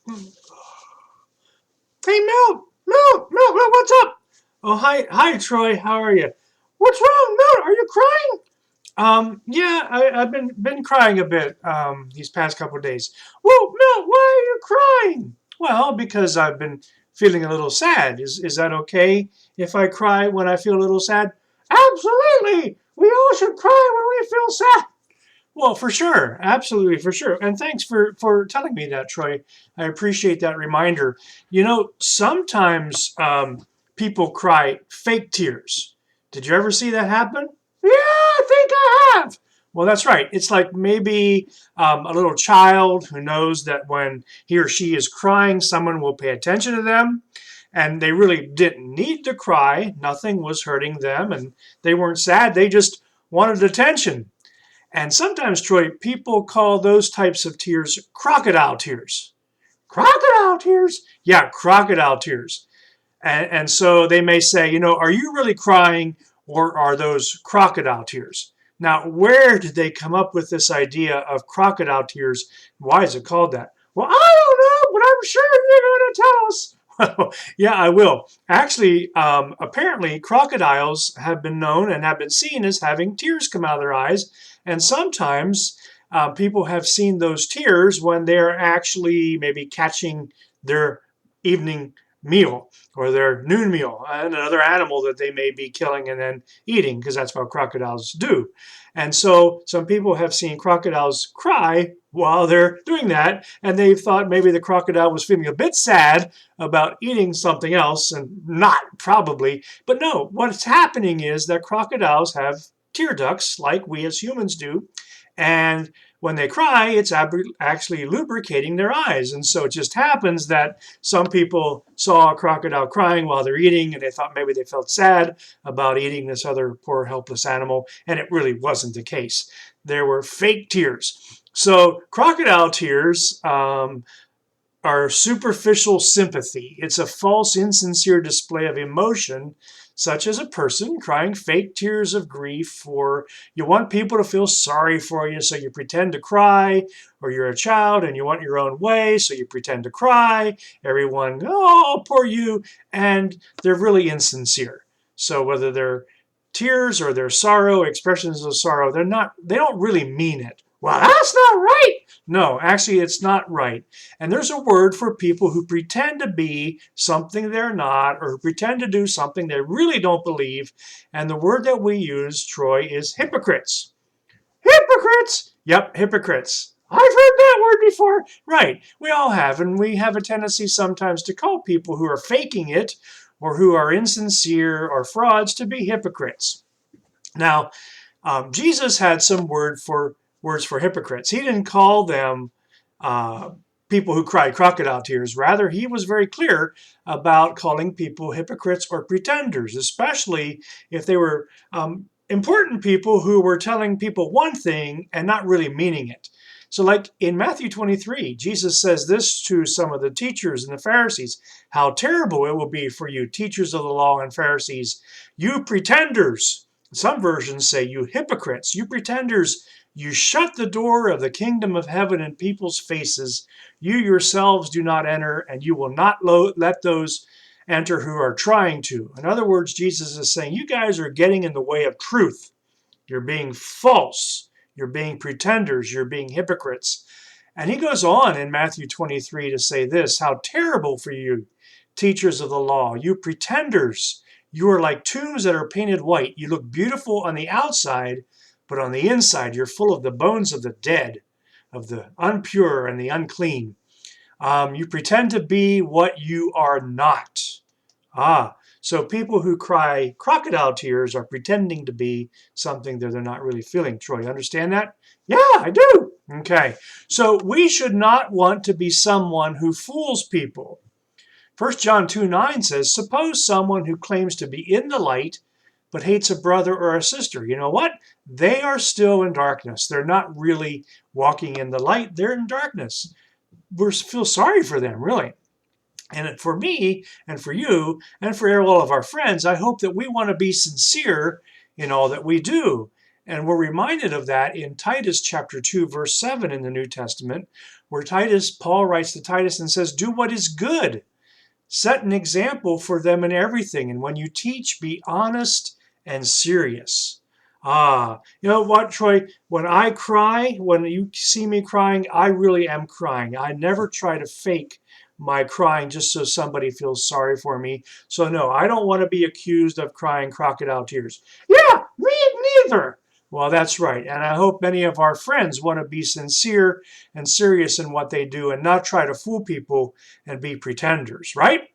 Hey, Mel, what's up? Oh, hi, Troy. How are you? What's wrong, Mel? Are you crying? Yeah, I've been crying a bit these past couple of days. Whoa, Mel, why are you crying? Well, because I've been feeling a little sad. Is that okay if I cry when I feel a little sad? Absolutely. We all should cry when we feel sad. Well, for sure, absolutely, for sure. And thanks for telling me that, Troy. I appreciate that reminder. Sometimes people cry fake tears. Did you ever see that happen? Yeah, I think I have. Well, that's right. It's like maybe a little child who knows that when he or she is crying, someone will pay attention to them. And they really didn't need to cry. Nothing was hurting them, and they weren't sad. They just wanted attention. And sometimes, Troy, people call those types of tears crocodile tears. Crocodile tears? Yeah, crocodile tears. And so they may say, are you really crying or are those crocodile tears? Now, where did they come up with this idea of crocodile tears? Why is it called that? Well, I don't know, but I'm sure you're going to tell us. Yeah, I will. Actually, apparently, crocodiles have been known and have been seen as having tears come out of their eyes. And sometimes people have seen those tears when they're actually maybe catching their evening meal or their noon meal and another animal that they may be killing and then eating, because that's what crocodiles do. And so some people have seen crocodiles cry while they're doing that, and they've thought maybe the crocodile was feeling a bit sad about eating something else, and not probably. But no, what's happening is that crocodiles have tear ducts like we as humans do, and when they cry, it's actually lubricating their eyes. And so it just happens that some people saw a crocodile crying while they're eating, and they thought maybe they felt sad about eating this other poor, helpless animal, and it really wasn't the case. There were fake tears. So crocodile tears are superficial sympathy. It's a false, insincere display of emotion, such as a person crying fake tears of grief, or you want people to feel sorry for you, so you pretend to cry, or you're a child and you want your own way, so you pretend to cry. Everyone, oh, poor you, and they're really insincere. So whether they're tears or their sorrow, expressions of sorrow, they don't really mean it. Well, that's not right. No, actually, it's not right. And there's a word for people who pretend to be something they're not, or who pretend to do something they really don't believe. And the word that we use, Troy, is hypocrites. Hypocrites? Yep, hypocrites. I've heard that word before. Right, we all have. And we have a tendency sometimes to call people who are faking it or who are insincere or frauds to be hypocrites. Now, Jesus had some words for hypocrites. He didn't call them people who cried crocodile tears. Rather, he was very clear about calling people hypocrites or pretenders, especially if they were important people who were telling people one thing and not really meaning it. So like in Matthew 23, Jesus says this to some of the teachers and the Pharisees: how terrible it will be for you, teachers of the law and Pharisees, you pretenders. Some versions say, you hypocrites, you pretenders, you shut the door of the kingdom of heaven in people's faces. You yourselves do not enter, and you will not let those enter who are trying to. In other words, Jesus is saying, you guys are getting in the way of truth. You're being false. You're being pretenders. You're being hypocrites. And he goes on in Matthew 23 to say this: how terrible for you, teachers of the law, you pretenders. You are like tombs that are painted white. You look beautiful on the outside, but on the inside you're full of the bones of the dead, of the impure and the unclean. You pretend to be what you are not. So people who cry crocodile tears are pretending to be something that they're not really feeling. Troy, you understand that? Yeah, I do. Okay, so we should not want to be someone who fools people. 1 John 2:9 says, suppose someone who claims to be in the light but hates a brother or a sister. You know what? They are still in darkness. They're not really walking in the light. They're in darkness. We feel sorry for them, really. And for me and for you and for all of our friends, I hope that we want to be sincere in all that we do. And we're reminded of that in Titus chapter 2, verse 7 in the New Testament, where Paul writes to Titus and says, do what is good. Set an example for them in everything. And when you teach, be honest and serious. You know what, Troy? When I cry, when you see me crying, I really am crying. I never try to fake my crying just so somebody feels sorry for me. So no, I don't want to be accused of crying crocodile tears. Yeah, me neither. Well, that's right. And I hope many of our friends want to be sincere and serious in what they do and not try to fool people and be pretenders, right?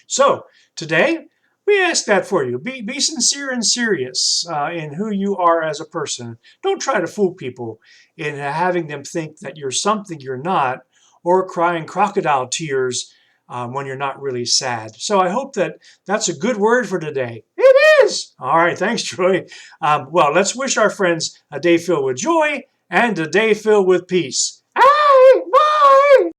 So today, we ask that for you. Be sincere and serious in who you are as a person. Don't try to fool people in having them think that you're something you're not, or crying crocodile tears when you're not really sad. So I hope that that's a good word for today. It is! All right, thanks, Troy. Well, let's wish our friends a day filled with joy and a day filled with peace. Hey, bye!